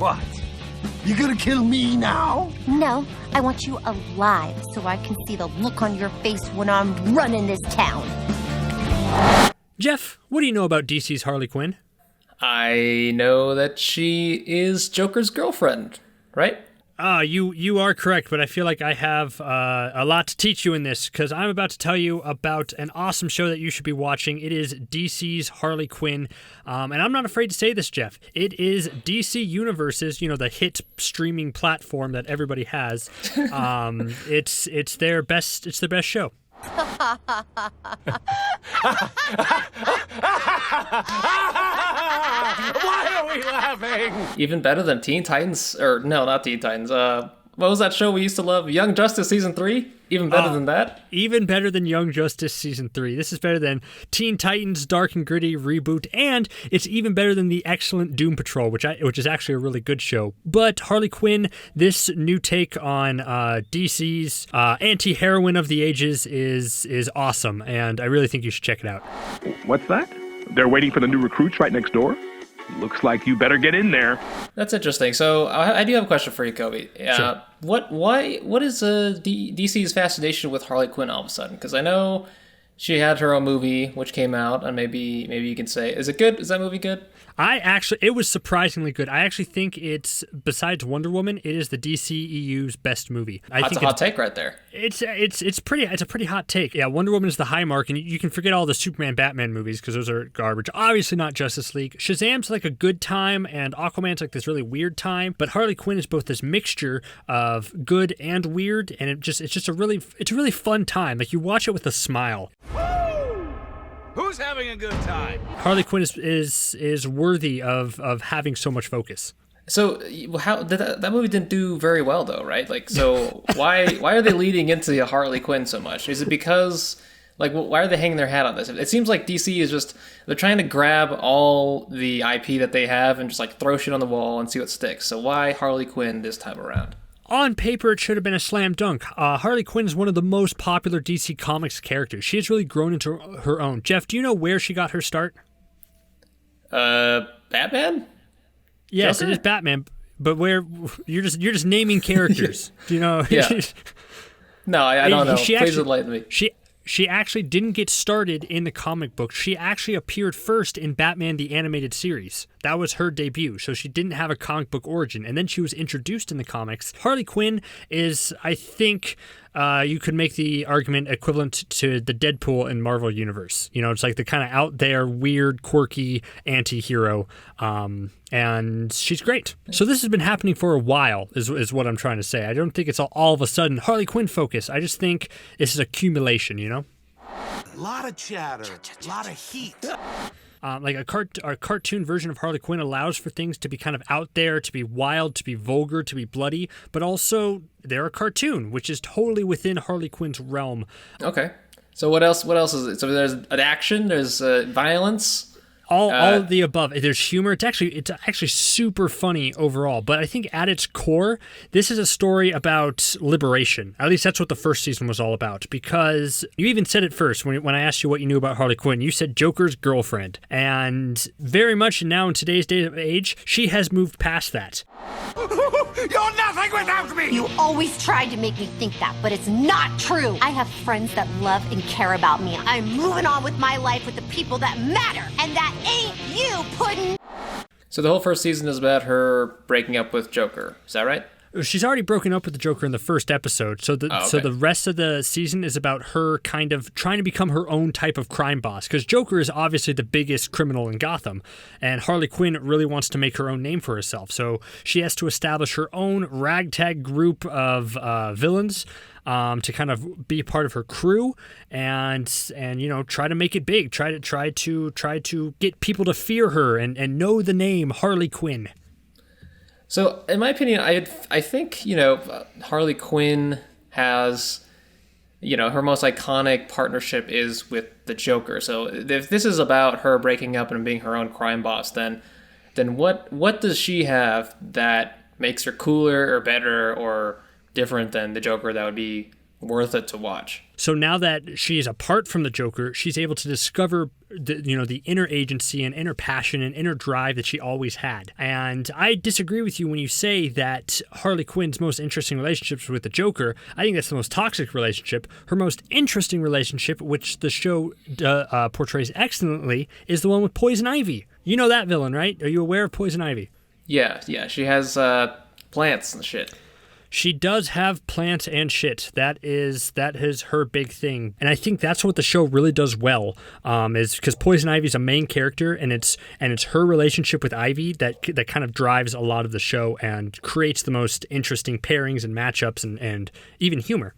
What? You gonna kill me now? No, I want you alive so I can see the look on your face when I'm running this town. Jeff, what do you know about DC's Harley Quinn? I know that she is Joker's girlfriend, right? You are correct, but I feel like I have a lot to teach you in this, because I'm about to tell you about an awesome show that you should be watching. It is DC's Harley Quinn, and I'm not afraid to say this, Jeff. It is DC Universe's, the hit streaming platform that everybody has. It's their best show. Why are we laughing? Even better than Teen Titans, or no, not Teen Titans. What was that show we used to love? Young Justice Season 3? Even better than that? Even better than Young Justice Season 3. This is better than Teen Titans Dark and Gritty reboot, and it's even better than the excellent Doom Patrol, which is actually a really good show. But Harley Quinn, this new take on DC's anti-heroine of the ages is awesome, and I really think you should check it out. What's that? They're waiting for the new recruits right next door? Looks like you better get in there. That's interesting. So I do have a question for you, Coby. Sure. What is DC's fascination with Harley Quinn all of a sudden? Because I know she had her own movie, which came out, and maybe you can say, is it good? Is that movie good? It was surprisingly good. I actually think it's, besides Wonder Woman, it is the DCEU's best movie. That's a hot take right there. It's a pretty hot take. Yeah, Wonder Woman is the high mark, and you can forget all the Superman, Batman movies because those are garbage. Obviously not Justice League. Shazam's like a good time, and Aquaman's like this really weird time. But Harley Quinn is both this mixture of good and weird, and it's a really fun time. Like, you watch it with a smile. Who's having a good time? Harley Quinn is worthy of having so much focus. So how did that movie didn't do very well though, right? Like, so why are they leading into Harley Quinn so much? Is it because, like, why are they hanging their hat on this? It seems like DC is just, they're trying to grab all the IP that they have and just like throw shit on the wall and see what sticks. So why Harley Quinn this time around? On paper, it should have been a slam dunk. Harley Quinn is one of the most popular DC Comics characters. She has really grown into her own. Jeff, do you know where she got her start? Batman? Yes, Joker? It is Batman, but where you're just naming characters. Do you know? Yeah. No, I don't know. Please enlighten me. She actually didn't get started in the comic book. She actually appeared first in Batman the Animated Series. That was her debut, so she didn't have a comic book origin. And then she was introduced in the comics. Harley Quinn is, I think, you could make the argument equivalent to the Deadpool in Marvel Universe. It's like the kind of out there, weird, quirky anti-hero. And she's great. So this has been happening for a while, is what I'm trying to say. I don't think it's all of a sudden Harley Quinn focus. I just think this is accumulation, A lot of chatter, a lot of heat. Like a cartoon version of Harley Quinn allows for things to be kind of out there, to be wild, to be vulgar, to be bloody, but also they're a cartoon, which is totally within Harley Quinn's realm. Okay. So what else is it? So there's an action, there's violence. All of the above. There's humor. It's actually super funny overall. But I think at its core, this is a story about liberation. At least that's what the first season was all about. Because you even said it first when I asked you what you knew about Harley Quinn. You said Joker's girlfriend. And very much now in today's day of age, she has moved past that. You're nothing without me! You always tried to make me think that, but it's not true. I have friends that love and care about me. I'm moving on with my life with the people that matter, and that ain't you, Puddin'. So the whole first season is about her breaking up with Joker. Is that right? She's already broken up with the Joker in the first episode, so the rest of the season is about her kind of trying to become her own type of crime boss, because Joker is obviously the biggest criminal in Gotham, and Harley Quinn really wants to make her own name for herself, so she has to establish her own ragtag group of villains to kind of be part of her crew and try to make it big, try to get people to fear her and know the name Harley Quinn. So, in my opinion, I think, Harley Quinn has, her most iconic partnership is with the Joker. So, if this is about her breaking up and being her own crime boss, then what does she have that makes her cooler or better or different than the Joker that would be worth it to watch? So now that she's apart from the Joker, she's able to discover the inner agency and inner passion and inner drive that she always had. And I disagree with you when you say that Harley Quinn's most interesting relationships with the Joker. I think that's the most toxic relationship. Her most interesting relationship, which the show portrays excellently, is the one with Poison Ivy. You know that villain, right? Are you aware of Poison Ivy? Yeah. She has plants and shit. She does have plants and shit. That is her big thing, and I think that's what the show really does well. Is because Poison Ivy is a main character, and it's her relationship with Ivy that kind of drives a lot of the show and creates the most interesting pairings and matchups and even humor.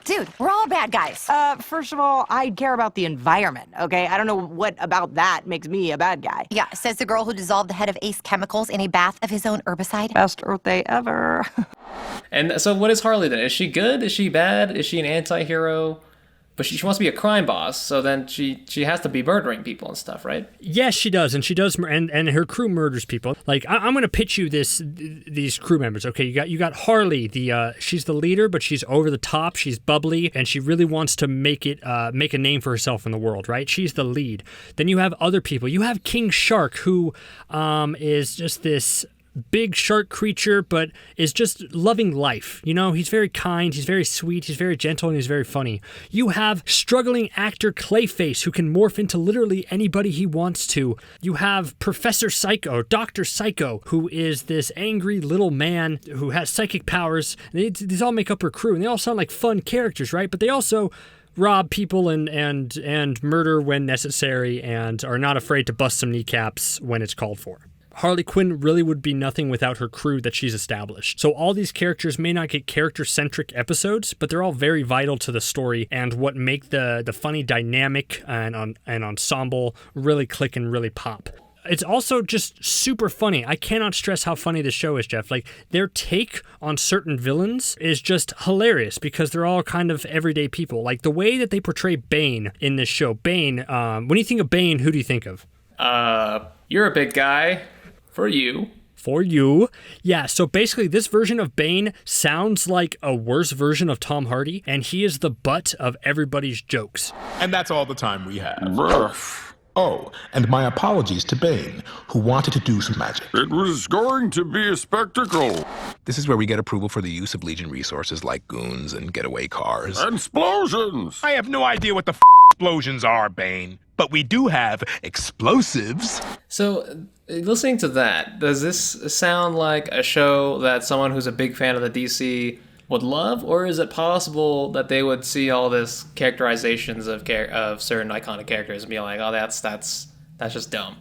Dude, we're all bad guys. First of all, I care about the environment, okay? I don't know what about that makes me a bad guy. Yeah, says the girl who dissolved the head of Ace Chemicals in a bath of his own herbicide. Best Earth Day ever. And so what is Harley then? Is she good? Is she bad? Is she an anti-hero? But she wants to be a crime boss, so then she has to be murdering people and stuff, right? Yes, she does, and she does, and her crew murders people. Like I'm going to pitch you these crew members. Okay, you got Harley. She's the leader, but she's over the top. She's bubbly, and she really wants to make a name for herself in the world, right? She's the lead. Then you have other people. You have King Shark, who is just this big shark creature, but is just loving life. He's very kind, he's very sweet, he's very gentle, and he's very funny. You have struggling actor Clayface, who can morph into literally anybody he wants to. You have Professor Psycho, Dr. Psycho, who is this angry little man who has psychic powers. These all make up her crew, and they all sound like fun characters, right? But they also rob people and murder when necessary, and are not afraid to bust some kneecaps when it's called for. Harley Quinn really would be nothing without her crew that she's established. So all these characters may not get character-centric episodes, but they're all very vital to the story and what make the funny dynamic and ensemble really click and really pop. It's also just super funny. I cannot stress how funny this show is, Jeff. Like, their take on certain villains is just hilarious because they're all kind of everyday people. Like, the way that they portray Bane in this show. Bane, when you think of Bane, who do you think of? You're a big guy. For you. Yeah, so basically this version of Bane sounds like a worse version of Tom Hardy, and he is the butt of everybody's jokes. And that's all the time we have. Oh, and my apologies to Bane, who wanted to do some magic. It was going to be a spectacle. This is where we get approval for the use of Legion resources like goons and getaway cars. And explosions! I have no idea what the explosions are, Bane. But we do have explosives. So, listening to that, does this sound like a show that someone who's a big fan of the DC would love, or is it possible that they would see all this characterizations of certain iconic characters and be like, oh, that's just dumb?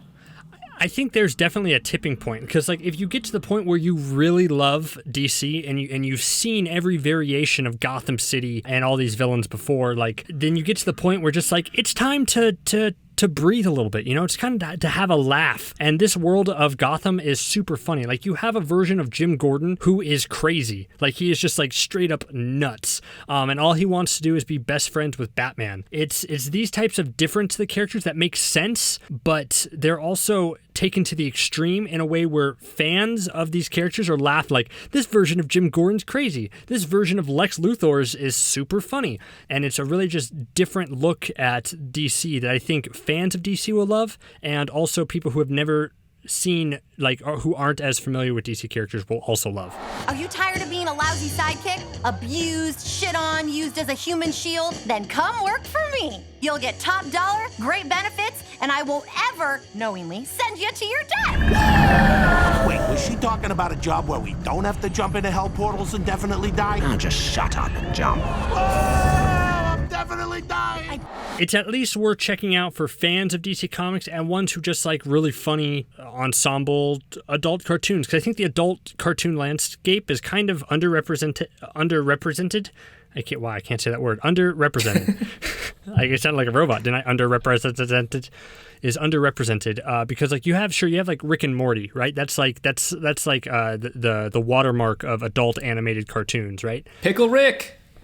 I think there's definitely a tipping point because, like, if you get to the point where you really love DC and you've seen every variation of Gotham City and all these villains before, like, then you get to the point where just like it's time to breathe a little bit, it's kind of to have a laugh. And this world of Gotham is super funny. Like, you have a version of Jim Gordon who is crazy. Like, he is just like straight up nuts. And all he wants to do is be best friends with Batman. It's these types of difference to the characters that make sense, but they're also taken to the extreme in a way where fans of these characters are laughed like, this version of Jim Gordon's crazy. This version of Lex Luthor's is super funny. And it's a really just different look at DC that I think fans of DC will love, and also people who have never seen, like, or who aren't as familiar with DC characters will also love. Are you tired of being a lousy sidekick? Abused, shit on, used as a human shield? Then come work for me. You'll get top dollar, great benefits, and I won't ever, knowingly, send you to your death. Wait, was she talking about a job where we don't have to jump into hell portals and definitely die? Oh, just shut up and jump. I'm definitely dying. It's at least worth checking out for fans of DC Comics and ones who just like really funny ensemble adult cartoons, because I think the adult cartoon landscape is kind of underrepresented. I can't say that word. Underrepresented. I sounded like a robot, didn't I? Underrepresented is underrepresented because like you have like Rick and Morty, right? That's like the watermark of adult animated cartoons, right?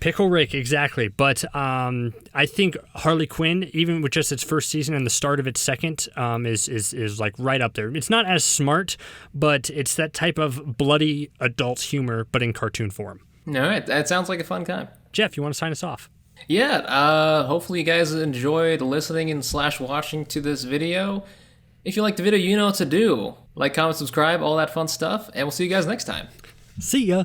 Pickle Rick, exactly. But I think Harley Quinn, even with just its first season and the start of its second, is like right up there. It's not as smart, but it's that type of bloody adult humor, but in cartoon form. All right, that sounds like a fun time. Jeff, you want to sign us off? Yeah, hopefully you guys enjoyed listening and / watching to this video. If you liked the video, you know what to do. Like, comment, subscribe, all that fun stuff, and we'll see you guys next time. See ya.